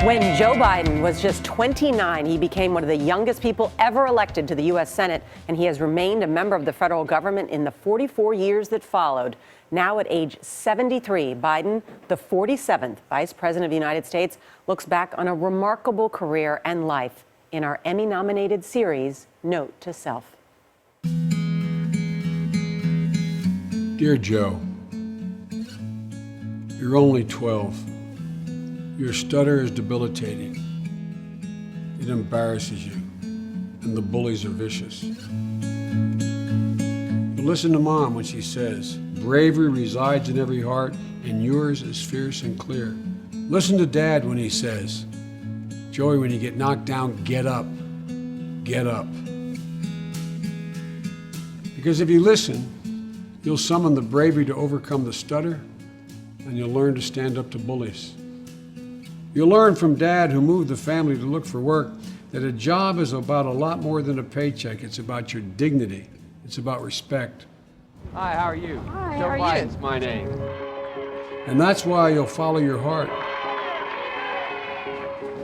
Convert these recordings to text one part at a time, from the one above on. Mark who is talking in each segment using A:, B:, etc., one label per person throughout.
A: When Joe Biden was just 29, he became one of the youngest people ever elected to the U.S. Senate, and he has remained a member of the federal government in the 44 years that followed. Now at age 73, Biden, the 47th Vice President of the United States, looks back on a remarkable career and life in our Emmy-nominated series, Note to Self.
B: Dear Joe, you're only 12. Your stutter is debilitating. It embarrasses you, and the bullies are vicious. But listen to Mom when she says, bravery resides in every heart, and yours is fierce and clear. Listen to Dad when he says, Joey, when you get knocked down, get up. Get up. Because if you listen, you'll summon the bravery to overcome the stutter, and you'll learn to stand up to bullies. You'll learn from Dad, who moved the family to look for work, that a job is about a lot more than a paycheck. It's about your dignity. It's about respect.
C: Hi, how are you?
D: Hi,
C: Joe
D: how are
C: Biden's
D: you?
C: my name.
B: And that's why you'll follow your heart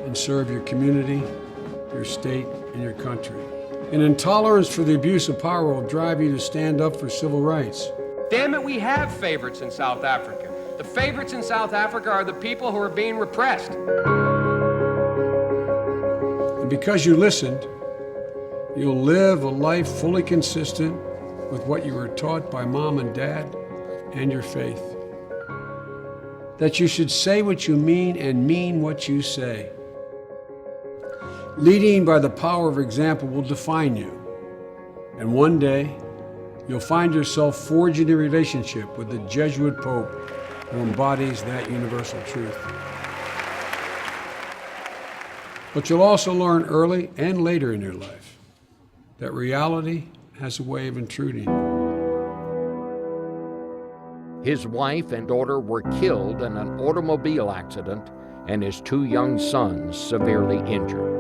B: and serve your community, your state, and your country. An intolerance for the abuse of power will drive you to stand up for civil rights.
C: Damn it, we have favorites in South Africa. The favorites in South Africa are the people who are being repressed.
B: And because you listened, you'll live a life fully consistent with what you were taught by Mom and Dad and your faith. That you should say what you mean and mean what you say. Leading by the power of example will define you. And one day, you'll find yourself forging a relationship with the Jesuit Pope who embodies that universal truth. But you'll also learn early and later in your life that reality has a way of intruding.
E: His wife and daughter were killed in an automobile accident, and his 2 young sons severely injured.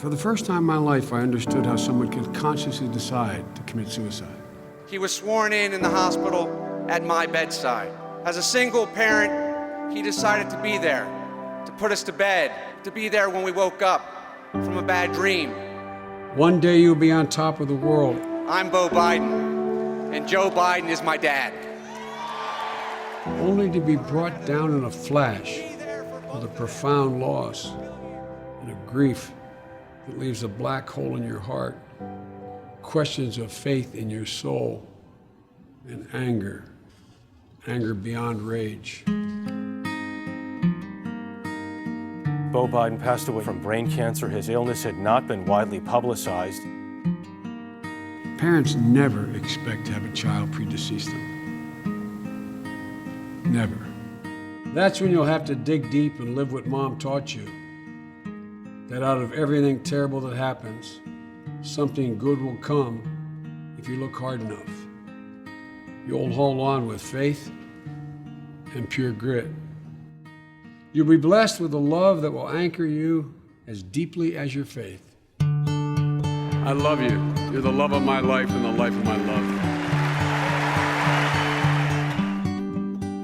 B: For the first time in my life, I understood how someone could consciously decide to commit suicide.
F: He was sworn in the hospital at my bedside. As a single parent, he decided to be there, to put us to bed, to be there when we woke up from a bad dream.
B: One day you'll be on top of the world.
F: I'm Beau Biden, and Joe Biden is my dad.
B: Only to be brought down in a flash with a profound loss and a grief that leaves a black hole in your heart, questions of faith in your soul, and anger beyond rage.
G: Beau Biden passed away from brain cancer. His illness had not been widely publicized.
B: Parents never expect to have a child predecease them. Never. That's when you'll have to dig deep and live what Mom taught you. That out of everything terrible that happens, something good will come if you look hard enough. You'll hold on with faith and pure grit. You'll be blessed with a love that will anchor you as deeply as your faith. I love you. You're the love of my life and the life of my love.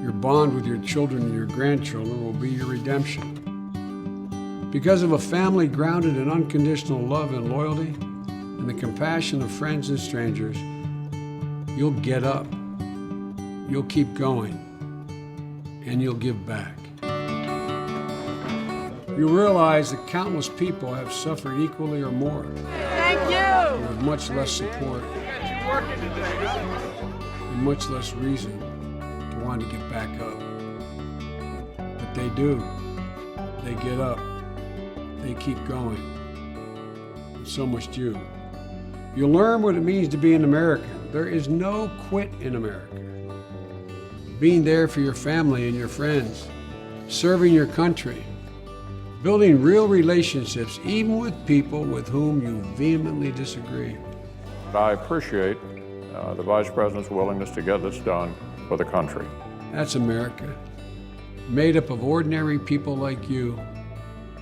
B: Your bond with your children and your grandchildren will be your redemption. Because of a family grounded in unconditional love and loyalty and the compassion of friends and strangers, you'll get up, you'll keep going, and you'll give back. You realize that countless people have suffered equally or more.
D: Thank you.
B: With much less support and much less reason to want to get back up. But they do. They get up. They keep going. And so must you. You'll learn what it means to be an American. There is no quit in America. Being there for your family and your friends, serving your country, building real relationships, even with people with whom you vehemently disagree.
H: I appreciate the Vice President's willingness to get this done for the country.
B: That's America, made up of ordinary people like you,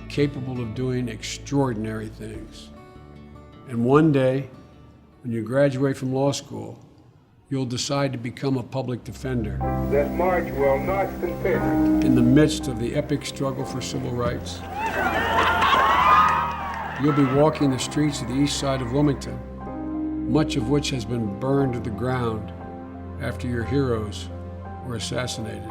B: capable of doing extraordinary things. And one day, when you graduate from law school, you'll decide to become a public defender.
D: That march will not continue.
B: In the midst of the epic struggle for civil rights, you'll be walking the streets of the east side of Wilmington, much of which has been burned to the ground after your heroes were assassinated.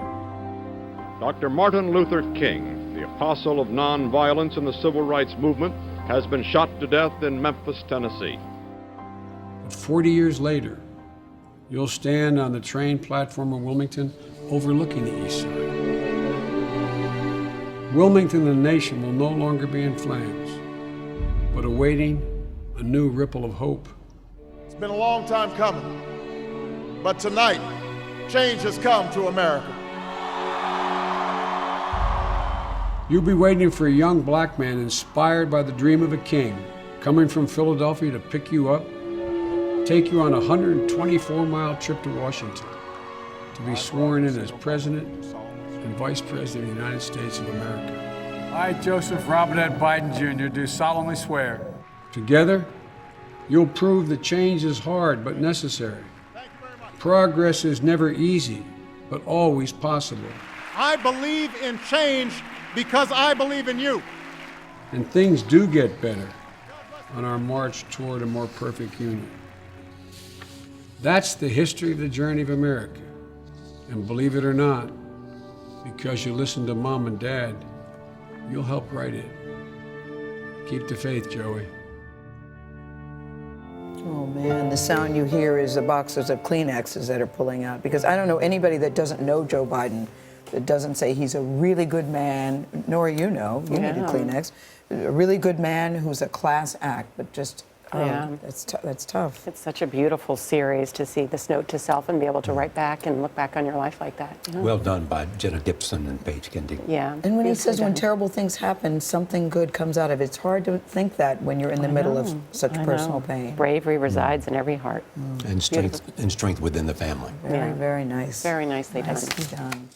I: Dr. Martin Luther King, the apostle of nonviolence in the civil rights movement, has been shot to death in Memphis, Tennessee.
B: But 40 years later, you'll stand on the train platform of Wilmington overlooking the east side. Wilmington and the nation will no longer be in flames, but awaiting a new ripple of hope.
J: It's been a long time coming, but tonight, change has come to America.
B: You'll be waiting for a young black man inspired by the dream of a king, coming from Philadelphia to pick you up, take you on a 124-mile trip to Washington to be sworn in as President and Vice President of the United States of America.
K: I, Joseph Robinette Biden Jr., do solemnly swear.
B: Together, you'll prove that change is hard but necessary. Progress is never easy, but always possible.
J: I believe in change because I believe in you.
B: And things do get better on our march toward a more perfect union. That's the history of the journey of America. And believe it or not, because you listen to Mom and Dad, you'll help write it. Keep the faith, Joey.
L: Oh man, the sound you hear is the boxes of Kleenexes that are pulling out, because I don't know anybody that doesn't know Joe Biden that doesn't say he's a really good man, nor you know, you need a Kleenex, a really good man who's a class act, but just, that's tough.
A: It's such a beautiful series to see this note to self and be able to write back and look back on your life like that. You know?
M: Well done by Jenna Gibson and Paige Kendi.
A: Yeah.
L: And when he says when terrible things happen, something good comes out of it. It's hard to think that when you're in the middle of such personal pain.
A: Bravery resides in every heart.
M: And strength within the family.
L: Very, very nice.
A: Very nicely done.
L: Nicely done.